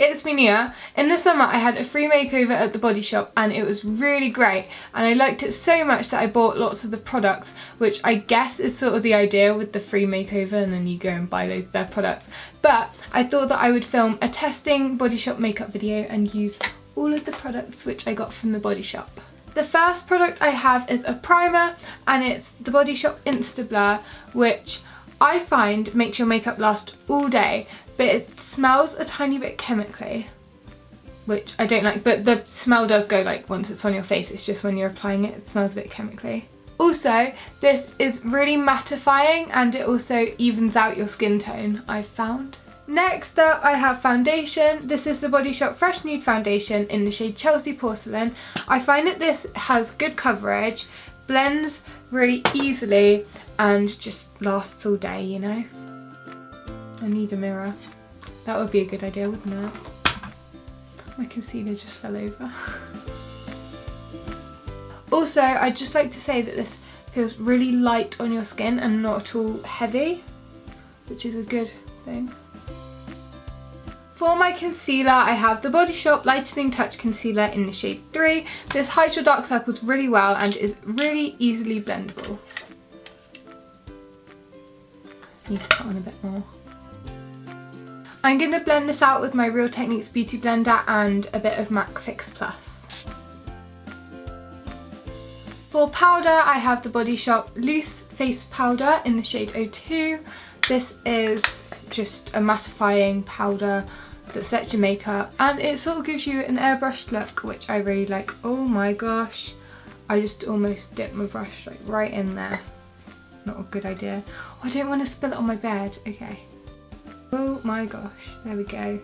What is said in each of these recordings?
it's me Nia. In the summer I had a free makeover at the Body Shop and it was really great and I liked it so much that I bought lots of the products, which I guess is sort of the idea with the free makeover and then you go and buy loads of their products. But I thought that I would film a testing Body Shop makeup video and use all of the products which I got from the Body Shop. The first product I have is a primer and it's the Body Shop Insta Blur, which I find makes your makeup last all day, but it smells a tiny bit chemically, which I don't like, but the smell does go like once it's on your face. It's just when you're applying it, it smells a bit chemically. Also, this is really mattifying and it also evens out your skin tone, I've found. Next up I have foundation. This is the Body Shop Fresh Nude Foundation in the shade Chelsea Porcelain. I find that this has good coverage, blends really easily and just lasts all day, you know. I need a mirror. That would be a good idea, wouldn't it? My concealer just fell over. Also, I'd just like to say that this feels really light on your skin and not at all heavy, which is a good thing. For my concealer, I have the Body Shop Lightening Touch Concealer in the shade 3. This hides your dark circles really well and is really easily blendable. Need to put on a bit more. I'm going to blend this out with my Real Techniques Beauty Blender and a bit of MAC Fix Plus. For powder, I have the Body Shop Loose Face Powder in the shade 02. This is just a mattifying powder that sets your makeup and it sort of gives you an airbrushed look, which I really like. Oh my gosh, I just almost dipped my brush like right in there. Not a good idea. Oh, I don't want to spill it on my bed. Okay. Oh my gosh, there we go.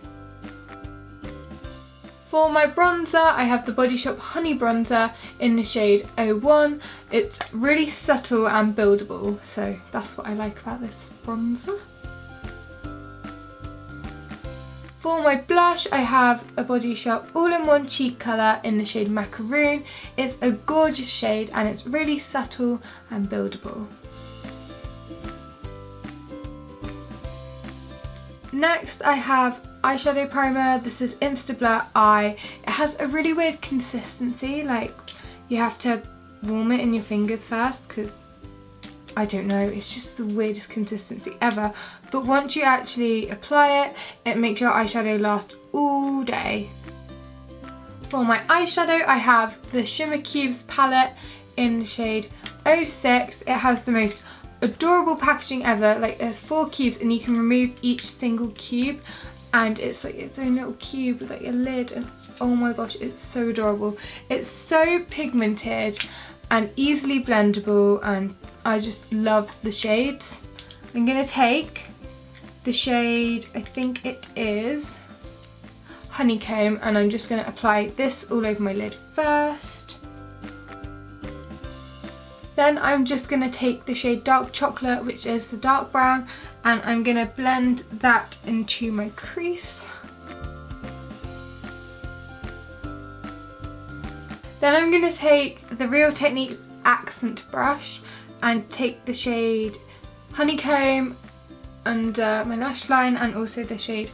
For my bronzer, I have the Body Shop Honey Bronzer in the shade 01. It's really subtle and buildable, so that's what I like about this bronzer. For my blush, I have a Body Shop All-in-One Cheek Colour in the shade Macaroon. It's a gorgeous shade and it's really subtle and buildable. Next, I have eyeshadow primer. This is Insta Blur Eye. It has a really weird consistency, like you have to warm it in your fingers first because I don't know, it's just the weirdest consistency ever. But once you actually apply it, it makes your eyeshadow last all day. For my eyeshadow, I have the Shimmer Cubes palette in the shade 06. It has the most adorable packaging ever. Like there's 4 cubes and you can remove each single cube and it's like its own little cube with like a lid, and oh my gosh, it's so adorable. It's so pigmented and easily blendable and I just love the shades. I'm going to take the shade, I think it is Honeycomb, and I'm just going to apply this all over my lid first. Then I'm just going to take the shade Dark Chocolate, which is the dark brown, and I'm going to blend that into my crease. Then I'm going to take the Real Techniques accent brush and take the shade Honeycomb under my lash line and also the shade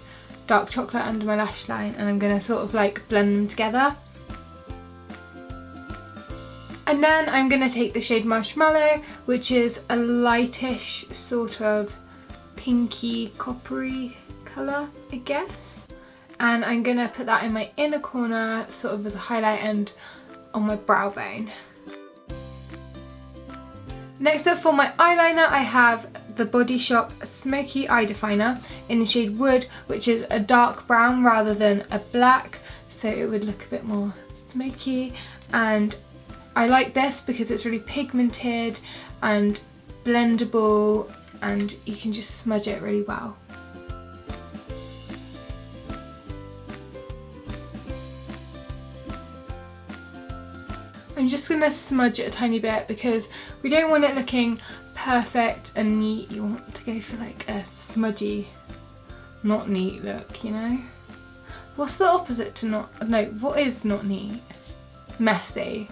Dark Chocolate under my lash line, and I'm going to sort of like blend them together. And then I'm going to take the shade Marshmallow, which is a lightish sort of pinky coppery colour, I guess. And I'm going to put that in my inner corner sort of as a highlight and on my brow bone. Next up for my eyeliner, I have the Body Shop Smoky Eye Definer in the shade Wood, which is a dark brown rather than a black, so it would look a bit more smoky. And I like this because it's really pigmented and blendable and you can just smudge it really well. I'm just going to smudge it a tiny bit because we don't want it looking perfect and neat. You want to go for like a smudgy, not neat look, you know? What's the opposite to not, no, what is not neat? Messy,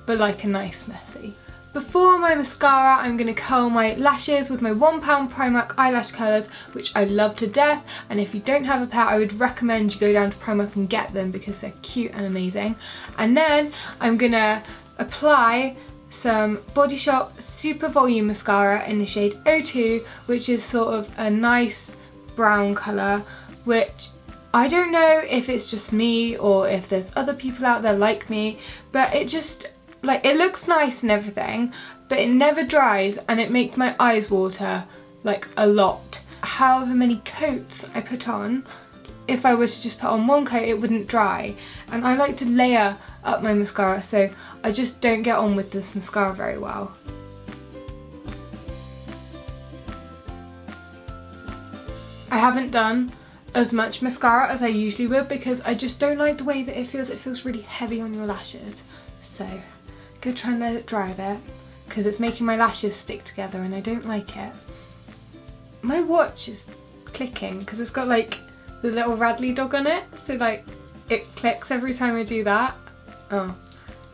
but like a nice messy. Before my mascara, I'm going to curl my lashes with my £1 Primark eyelash curlers, which I love to death, and if you don't have a pair I would recommend you go down to Primark and get them because they're cute and amazing. And then I'm going to apply some Body Shop Super Volume Mascara in the shade 02, which is sort of a nice brown colour, which I don't know if it's just me or if there's other people out there like me, but it just, like, it looks nice and everything, but it never dries and it makes my eyes water, like, a lot. However many coats I put on, if I was to just put on one coat it wouldn't dry, and I like to layer up my mascara, so I just don't get on with this mascara very well. I haven't done as much mascara as I usually would because I just don't like the way that it feels really heavy on your lashes. So I'm gonna try and let it dry a bit because it's making my lashes stick together and I don't like it. My watch is clicking because it's got like the little Radley dog on it, so like it clicks every time I do that. Oh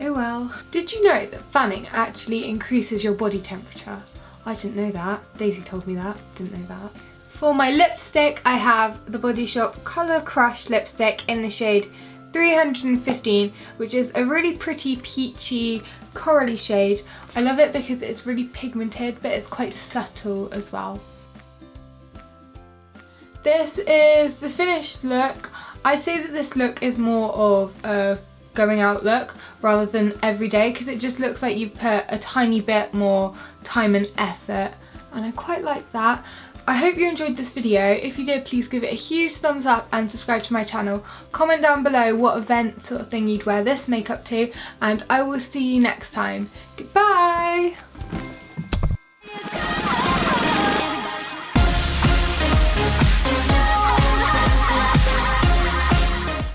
well. Did you know that fanning actually increases your body temperature? I didn't know that. Daisy told me that. Didn't know that. For my lipstick, I have the Body Shop Colour Crush lipstick in the shade 315, which is a really pretty peachy corally shade. I love it because it's really pigmented, but it's quite subtle as well. This is the finished look. I'd say that this look is more of a going out look rather than everyday, because it just looks like you've put a tiny bit more time and effort, and I quite like that. I hope you enjoyed this video. If you did, please give it a huge thumbs up and subscribe to my channel. Comment down below what event sort of thing you'd wear this makeup to, and I will see you next time. Goodbye!